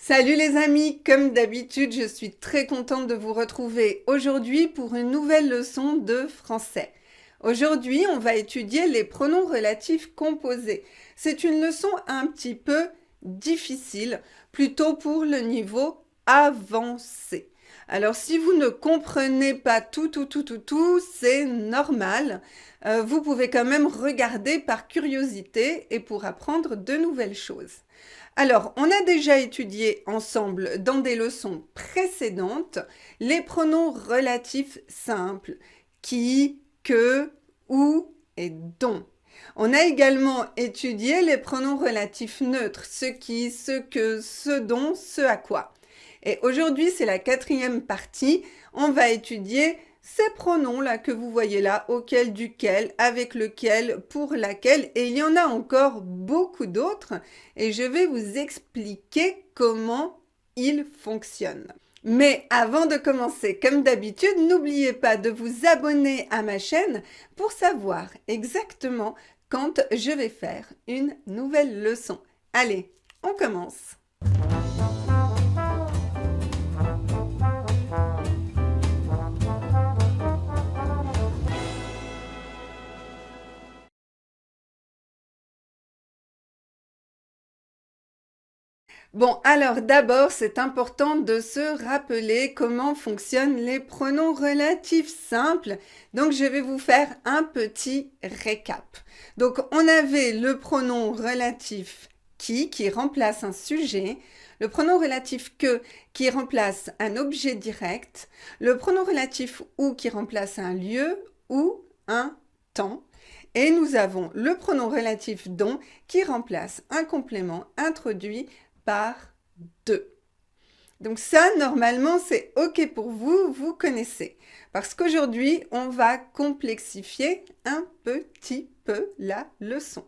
Salut les amis, comme d'habitude, je suis très contente de vous retrouver aujourd'hui pour une nouvelle leçon de français. Aujourd'hui, on va étudier les pronoms relatifs composés. C'est une leçon un petit peu difficile, plutôt pour le niveau avancé. Alors, si vous ne comprenez pas tout, c'est normal. Vous pouvez quand même regarder par curiosité et pour apprendre de nouvelles choses. Alors, on a déjà étudié ensemble dans des leçons précédentes les pronoms relatifs simples qui, que, où et dont. On a également étudié les pronoms relatifs neutres, ce qui, ce que, ce dont, ce à quoi. Et aujourd'hui, c'est la quatrième partie. On va étudier ces pronoms-là que vous voyez là, auquel, duquel, avec lequel, pour laquelle, et il y en a encore beaucoup d'autres, et je vais vous expliquer comment ils fonctionnent. Mais avant de commencer, comme d'habitude, n'oubliez pas de vous abonner à ma chaîne pour savoir exactement quand je vais faire une nouvelle leçon. Allez, on commence! Bon, alors d'abord, c'est important de se rappeler comment fonctionnent les pronoms relatifs simples. Donc, je vais vous faire un petit récap. Donc, on avait le pronom relatif qui remplace un sujet, le pronom relatif que qui remplace un objet direct, le pronom relatif ou qui remplace un lieu ou un temps. Et nous avons le pronom relatif dont qui remplace un complément introduit par 2. Donc ça, normalement, c'est OK pour vous, vous connaissez. Parce qu'aujourd'hui, on va complexifier un petit peu la leçon.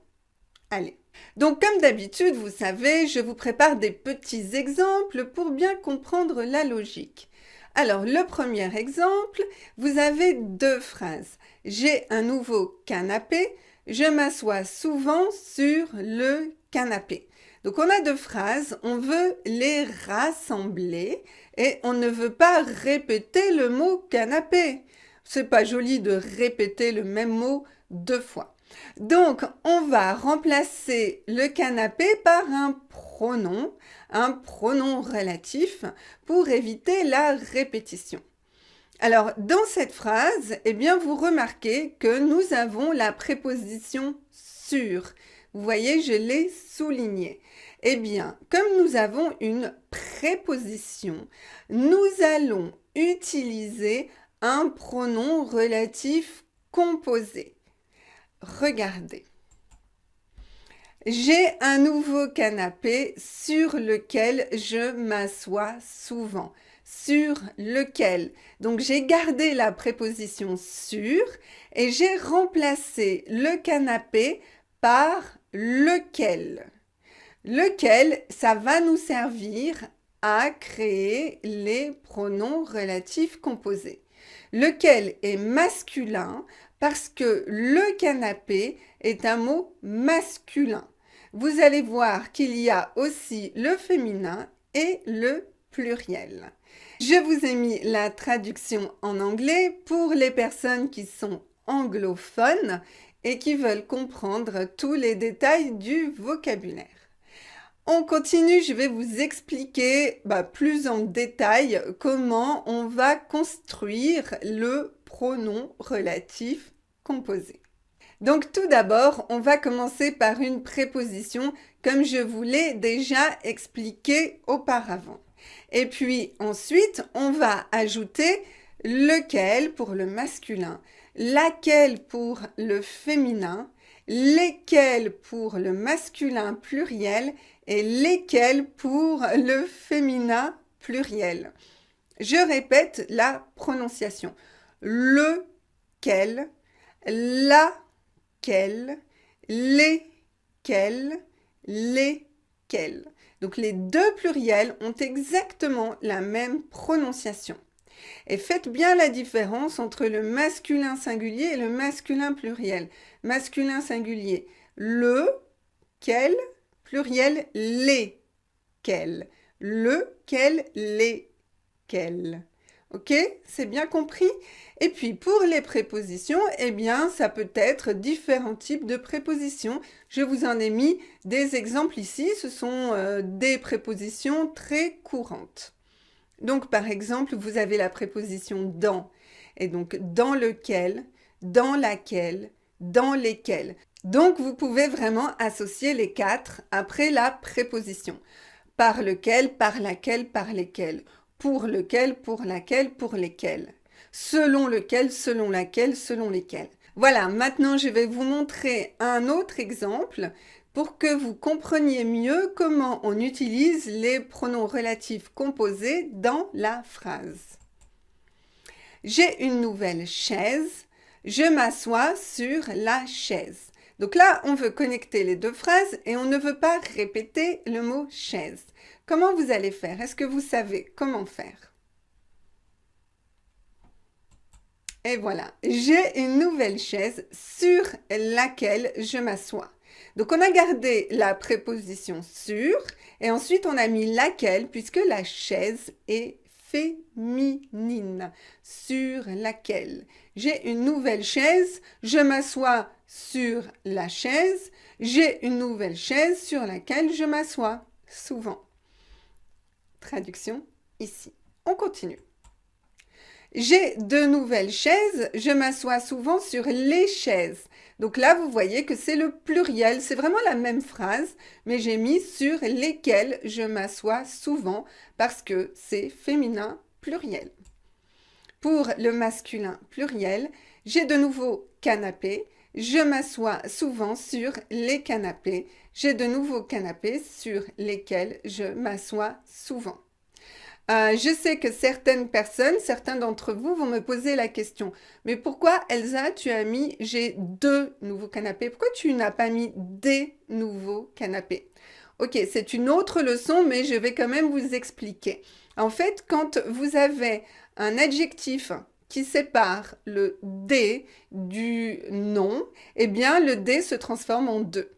Allez. Donc comme d'habitude, vous savez, je vous prépare des petits exemples pour bien comprendre la logique. Alors, le premier exemple, vous avez deux phrases. J'ai un nouveau canapé, je m'assois souvent sur le canapé. Donc on a deux phrases, on veut les rassembler et on ne veut pas répéter le mot canapé. C'est pas joli de répéter le même mot deux fois. Donc on va remplacer le canapé par un pronom relatif pour éviter la répétition. Alors dans cette phrase, eh bien vous remarquez que nous avons la préposition sur. Vous voyez, je l'ai souligné. Eh bien, comme nous avons une préposition, nous allons utiliser un pronom relatif composé. Regardez. J'ai un nouveau canapé sur lequel je m'assois souvent. Sur lequel. Donc j'ai gardé la préposition sur et j'ai remplacé le canapé par lequel. Lequel, ça va nous servir à créer les pronoms relatifs composés. Lequel est masculin parce que le canapé est un mot masculin. Vous allez voir qu'il y a aussi le féminin et le pluriel. Je vous ai mis la traduction en anglais pour les personnes qui sont anglophones et qui veulent comprendre tous les détails du vocabulaire. On continue, je vais vous expliquer plus en détail comment on va construire le pronom relatif composé. Donc tout d'abord, on va commencer par une préposition comme je vous l'ai déjà expliqué auparavant. Et puis ensuite, on va ajouter lequel pour le masculin, laquelle pour le féminin, lesquels pour le masculin pluriel et lesquels pour le féminin pluriel. Je répète la prononciation. Lequel, laquelle, lesquels, lesquels. Donc les deux pluriels ont exactement la même prononciation. Et faites bien la différence entre le masculin singulier et le masculin pluriel. Masculin singulier, le, quel, pluriel, les, quel. lequel, lesquels. Ok, c'est bien compris? Et puis pour les prépositions, eh bien ça peut être différents types de prépositions. Je vous en ai mis des exemples ici, ce sont des prépositions très courantes. Donc par exemple, vous avez la préposition dans, et donc dans lequel, dans laquelle, dans lesquels. Donc vous pouvez vraiment associer les quatre après la préposition. Par lequel, par laquelle, par lesquels. Pour lequel, pour laquelle, pour lesquels. Selon lequel, selon laquelle, selon lesquels. Voilà, maintenant je vais vous montrer un autre exemple pour que vous compreniez mieux comment on utilise les pronoms relatifs composés dans la phrase. J'ai une nouvelle chaise, je m'assois sur la chaise. Donc là, on veut connecter les deux phrases et on ne veut pas répéter le mot chaise. Comment vous allez faire? Est-ce que vous savez comment faire? Et voilà, j'ai une nouvelle chaise sur laquelle je m'assois. Donc on a gardé la préposition sur et ensuite on a mis laquelle puisque la chaise est féminine. Sur laquelle. J'ai une nouvelle chaise, je m'assois sur la chaise. J'ai une nouvelle chaise sur laquelle je m'assois. Souvent. Traduction ici. On continue. J'ai de nouvelles chaises, je m'assois souvent sur les chaises. Donc là, vous voyez que c'est le pluriel, c'est vraiment la même phrase, mais j'ai mis sur lesquelles je m'assois souvent parce que c'est féminin pluriel. Pour le masculin pluriel, j'ai de nouveaux canapés, je m'assois souvent sur les canapés. J'ai de nouveaux canapés sur lesquels je m'assois souvent. Je sais que certaines personnes, certains d'entre vous vont me poser la question. Mais pourquoi, Elsa, tu as mis « j'ai deux nouveaux canapés ». Pourquoi tu n'as pas mis « des nouveaux canapés » Ok, c'est une autre leçon, mais je vais quand même vous expliquer. En fait, quand vous avez un adjectif qui sépare le « des » du « nom », eh bien, le « des » se transforme en « de ».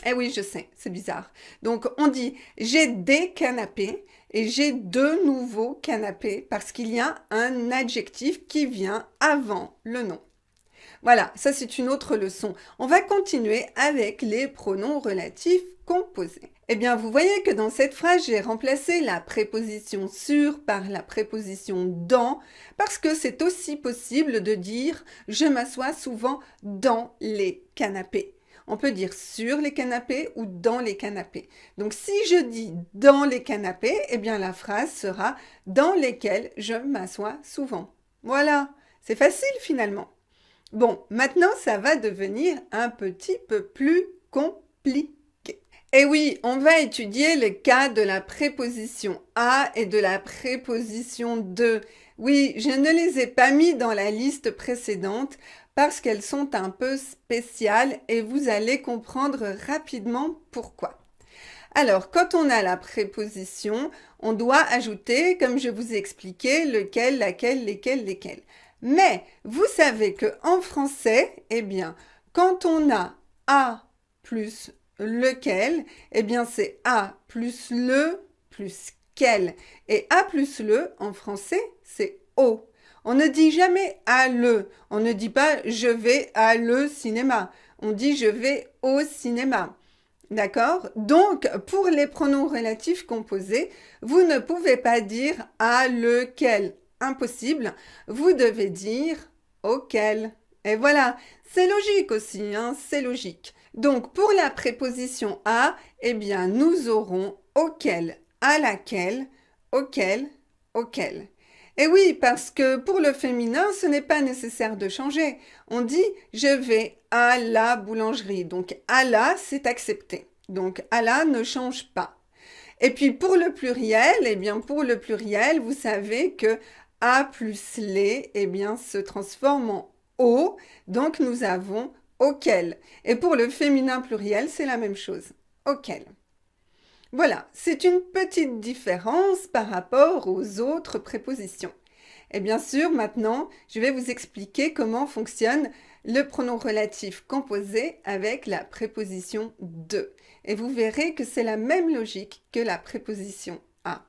Eh oui, je sais, c'est bizarre. Donc, on dit « j'ai des canapés » et j'ai de nouveaux canapés parce qu'il y a un adjectif qui vient avant le nom. Voilà, ça c'est une autre leçon. On va continuer avec les pronoms relatifs composés. Eh bien, vous voyez que dans cette phrase, j'ai remplacé la préposition sur par la préposition dans parce que c'est aussi possible de dire « je m'assois souvent dans les canapés ». On peut dire sur les canapés ou dans les canapés. Donc, si je dis dans les canapés, eh bien, la phrase sera dans lesquels je m'assois souvent. Voilà, c'est facile finalement. Bon, maintenant, ça va devenir un petit peu plus compliqué. Et oui, on va étudier le cas de la préposition à et de la préposition de. Oui, je ne les ai pas mis dans la liste précédente parce qu'elles sont un peu spéciales et vous allez comprendre rapidement pourquoi. Alors, quand on a la préposition, on doit ajouter, comme je vous ai expliqué, lequel, laquelle, lesquels, lesquels. Mais vous savez qu'en français, eh bien, quand on a à plus lequel, eh bien, c'est à plus le plus quel. Et à plus le, en français, c'est au. On ne dit jamais à le. On ne dit pas je vais à le cinéma. On dit je vais au cinéma. D'accord? Donc, pour les pronoms relatifs composés, vous ne pouvez pas dire à lequel. Impossible. Vous devez dire auquel. Et voilà, c'est logique aussi, hein, c'est logique. Donc, pour la préposition à, eh bien, nous aurons auquel, à laquelle, auquel, auquel. Et oui, parce que pour le féminin, ce n'est pas nécessaire de changer. On dit « je vais à la boulangerie ». Donc « à la », c'est accepté. Donc « à la » ne change pas. Et puis pour le pluriel, eh bien pour le pluriel, vous savez que « à » plus « les » eh bien, se transforme en « au ». Donc nous avons « auquel ». Et pour le féminin pluriel, c'est la même chose. « Auquel ». Voilà, c'est une petite différence par rapport aux autres prépositions. Et bien sûr, maintenant, je vais vous expliquer comment fonctionne le pronom relatif composé avec la préposition de. et vous verrez que c'est la même logique que la préposition à.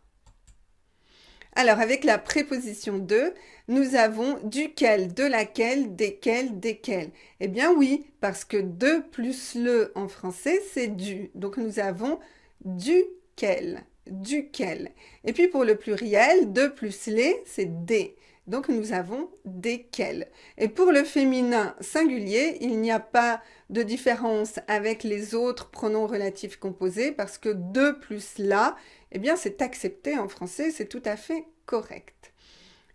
Alors, avec la préposition de, nous avons duquel, de laquelle, desquels, desquels. Eh bien oui, parce que de plus le en français, c'est du. Donc, nous avons duquel, duquel. Et puis, pour le pluriel, de plus les, c'est des. Donc, nous avons desquels. Et pour le féminin singulier, il n'y a pas de différence avec les autres pronoms relatifs composés parce que de plus la, eh bien, c'est accepté en français, c'est tout à fait correct.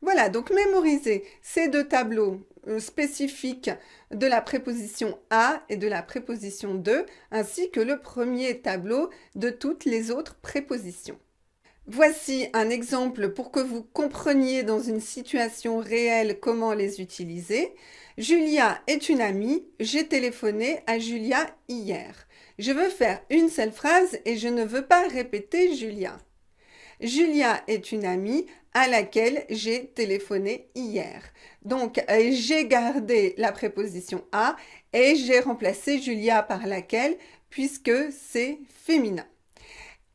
Voilà, donc mémorisez ces deux tableaux spécifiques de la préposition à et de la préposition de, ainsi que le premier tableau de toutes les autres prépositions. Voici un exemple pour que vous compreniez dans une situation réelle comment les utiliser. Julia est une amie, j'ai téléphoné à Julia hier. Je veux faire une seule phrase et je ne veux pas répéter Julia. Julia est une amie à laquelle j'ai téléphoné hier. Donc, j'ai gardé la préposition à et j'ai remplacé Julia par laquelle puisque c'est féminin.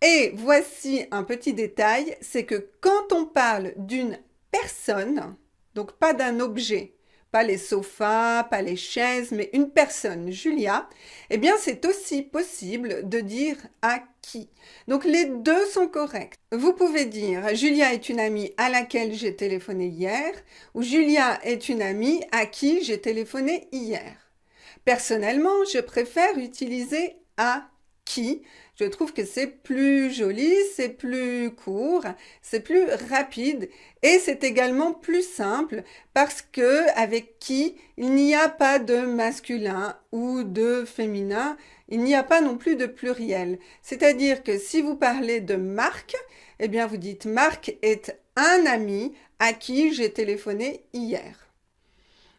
Et voici un petit détail, c'est que quand on parle d'une personne, donc pas d'un objet, pas les sofas, pas les chaises, mais une personne, Julia, eh bien c'est aussi possible de dire à qui. Donc les deux sont corrects. Vous pouvez dire Julia est une amie à laquelle j'ai téléphoné hier ou Julia est une amie à qui j'ai téléphoné hier. Personnellement, je préfère utiliser à qui. Je trouve que c'est plus joli, c'est plus court, c'est plus rapide et c'est également plus simple parce que avec qui, il n'y a pas de masculin ou de féminin, il n'y a pas non plus de pluriel. C'est-à-dire que si vous parlez de Marc, eh bien vous dites Marc est un ami à qui j'ai téléphoné hier.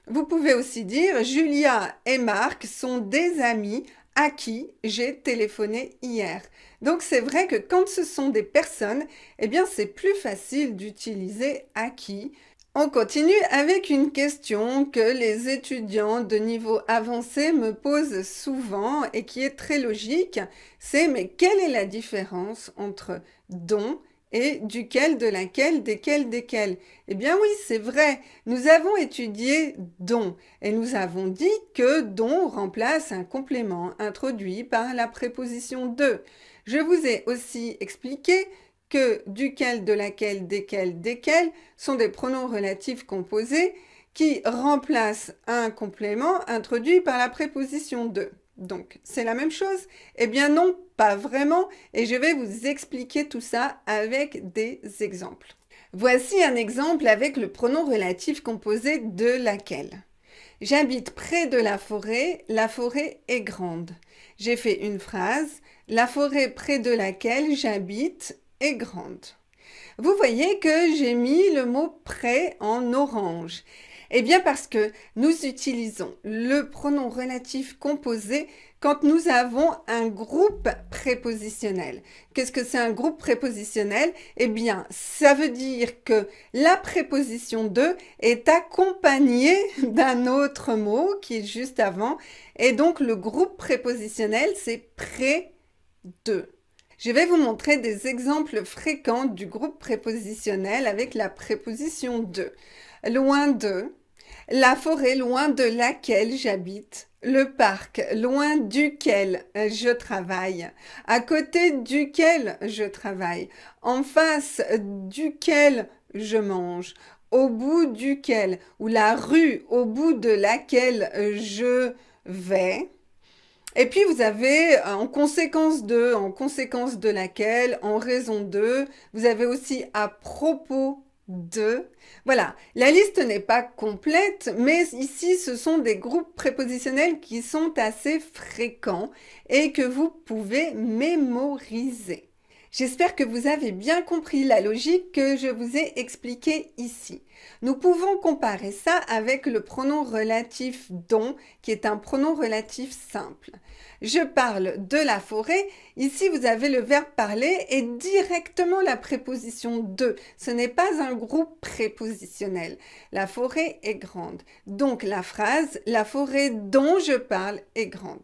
Vous pouvez aussi dire Julia et Marc sont des amis à qui j'ai téléphoné hier. Donc c'est vrai que quand ce sont des personnes, eh bien c'est plus facile d'utiliser à qui. On continue avec une question que les étudiants de niveau avancé me posent souvent et qui est très logique. C'est mais quelle est la différence entre dont et duquel, de laquelle, desquels, desquels. Eh bien oui, c'est vrai, nous avons étudié dont et nous avons dit que dont remplace un complément introduit par la préposition de. Je vous ai aussi expliqué que duquel, de laquelle, desquels, desquels sont des pronoms relatifs composés qui remplacent un complément introduit par la préposition de. Donc, c'est la même chose? Eh bien non, pas vraiment, et je vais vous expliquer tout ça avec des exemples. Voici un exemple avec le pronom relatif composé de laquelle. J'habite près de la forêt est grande. J'ai fait une phrase, la forêt près de laquelle j'habite est grande. Vous voyez que j'ai mis le mot près en orange. Eh bien parce que nous utilisons le pronom relatif composé quand nous avons un groupe prépositionnel. Qu'est-ce que c'est un groupe prépositionnel? Eh bien, ça veut dire que la préposition de est accompagnée d'un autre mot qui est juste avant. Et donc, le groupe prépositionnel, c'est près de. Je vais vous montrer des exemples fréquents du groupe prépositionnel avec la préposition de. Loin de, la forêt loin de laquelle j'habite, le parc loin duquel je travaille, à côté duquel je travaille, en face duquel je mange, au bout duquel, ou la rue au bout de laquelle je vais. Et puis vous avez en conséquence de laquelle, en raison de, vous avez aussi à propos de. Voilà, la liste n'est pas complète, mais ici ce sont des groupes prépositionnels qui sont assez fréquents et que vous pouvez mémoriser. J'espère que vous avez bien compris la logique que je vous ai expliquée ici. Nous pouvons comparer ça avec le pronom relatif dont, qui est un pronom relatif simple. Je parle de la forêt. Ici, vous avez le verbe parler et directement la préposition de. Ce n'est pas un groupe prépositionnel. La forêt est grande. Donc, la phrase « La forêt dont je parle est grande ».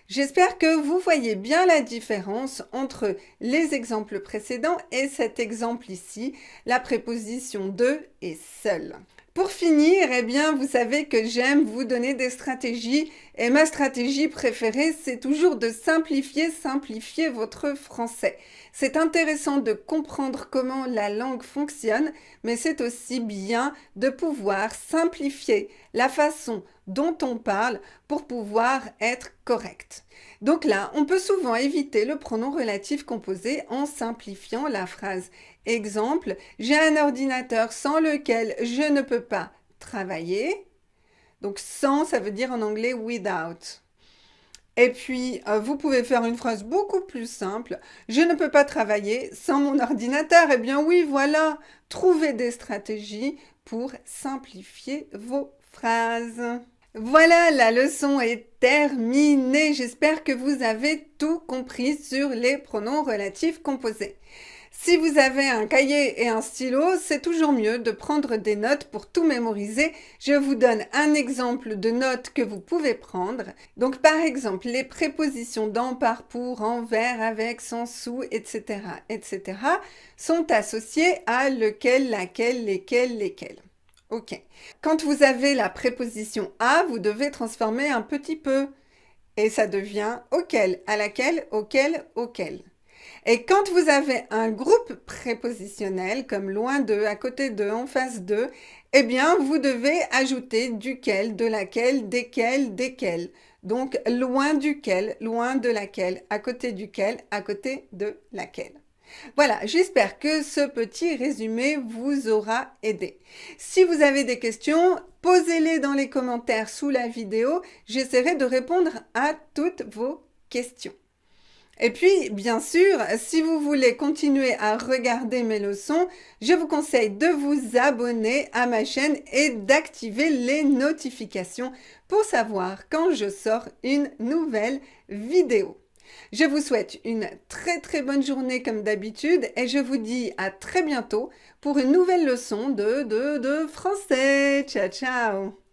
J'espère que vous voyez bien la différence entre les exemples précédents et cet exemple ici, la préposition de et seul. Pour finir, eh bien, vous savez que j'aime vous donner des stratégies et ma stratégie préférée, c'est toujours de simplifier votre français. C'est intéressant de comprendre comment la langue fonctionne, mais c'est aussi bien de pouvoir simplifier la façon dont on parle pour pouvoir être correct. Donc là, on peut souvent éviter le pronom relatif composé en simplifiant la phrase. Exemple, j'ai un ordinateur sans lequel je ne peux pas travailler. Donc sans, ça veut dire en anglais without. Et puis, vous pouvez faire une phrase beaucoup plus simple. Je ne peux pas travailler sans mon ordinateur. Eh bien oui, voilà. Trouvez des stratégies pour simplifier vos phrases. Voilà, la leçon est terminée. J'espère que vous avez tout compris sur les pronoms relatifs composés. Si vous avez un cahier et un stylo, c'est toujours mieux de prendre des notes pour tout mémoriser. Je vous donne un exemple de notes que vous pouvez prendre. Donc par exemple, les prépositions dans, par, pour, envers, avec, sans, sous, etc., etc. sont associées à lequel, laquelle, lesquels, lesquels. Ok. Quand vous avez la préposition à, vous devez transformer un petit peu. Et ça devient auquel, à laquelle, auquel, auquel. Et quand vous avez un groupe prépositionnel, comme loin de, à côté de, en face de, eh bien, vous devez ajouter duquel, de laquelle, desquels, desquels. Donc, loin duquel, loin de laquelle, à côté duquel, à côté de laquelle. Voilà, j'espère que ce petit résumé vous aura aidé. Si vous avez des questions, posez-les dans les commentaires sous la vidéo. J'essaierai de répondre à toutes vos questions. Et puis, bien sûr, si vous voulez continuer à regarder mes leçons, je vous conseille de vous abonner à ma chaîne et d'activer les notifications pour savoir quand je sors une nouvelle vidéo. Je vous souhaite une très bonne journée comme d'habitude et je vous dis à très bientôt pour une nouvelle leçon de français. Ciao, ciao!